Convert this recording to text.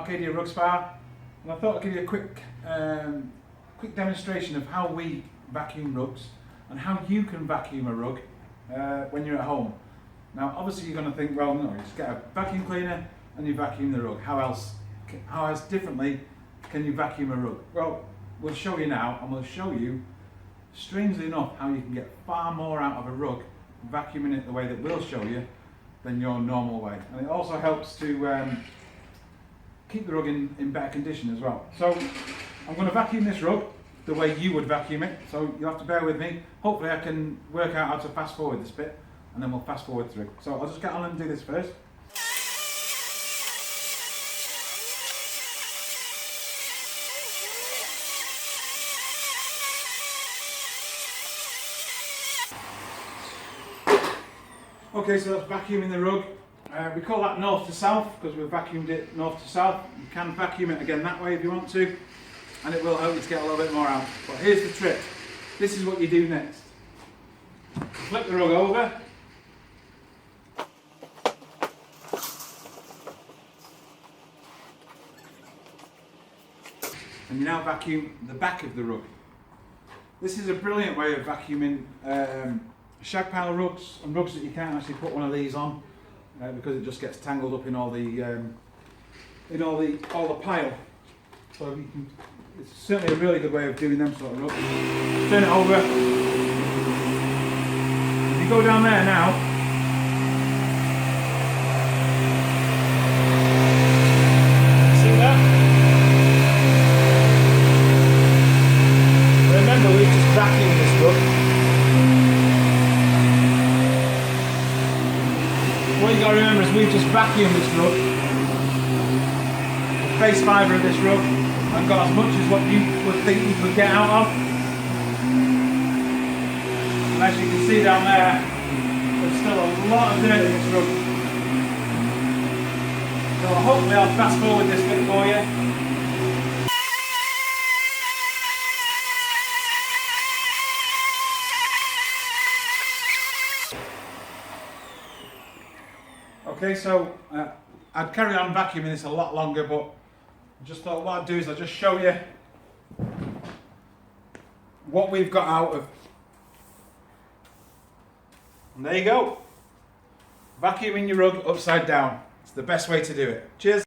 Arcadia Rug Spa, and I thought I'd give you a quick demonstration of how we vacuum rugs and how you can vacuum a rug when you're at home. Now obviously you're going to think, well no, you just get a vacuum cleaner and you vacuum the rug. How else differently can you vacuum a rug? Well, we'll show you now, and we'll show you, strangely enough, how you can get far more out of a rug vacuuming it the way that we'll show you than your normal way. And it also helps to keep the rug in better condition as well. So I'm going to vacuum this rug the way you would vacuum it, so you'll have to bear with me. Hopefully I can work out how to fast forward this bit, and then we'll fast forward through. So I'll just get on and do this first. Okay, so that's vacuuming the rug. We call that north to south because we've vacuumed it north to south. You can vacuum it again that way if you want to, and it will help you to get a little bit more out. But here's the trick. This is what you do next. Flip the rug over. And you now vacuum the back of the rug. This is a brilliant way of vacuuming shag pile rugs and rugs that you can't actually put one of these on because it just gets tangled up in all the pile. So you can, it's certainly a really good way of doing them sort of rugs. Turn it over. If you go down there now, see that? Remember, we've just vacuumed this rug. What you got to remember is we've just vacuumed this rug, the face fibre of this rug, and got as much as what you would think you could get out of. And as you can see down there, there's still a lot of dirt in this rug. So hopefully I'll fast forward this bit for you. Okay, so I'd carry on vacuuming this a lot longer, but I just thought what I'd do is I'll just show you what we've got out of. And there you go. Vacuuming your rug upside down. It's the best way to do it. Cheers.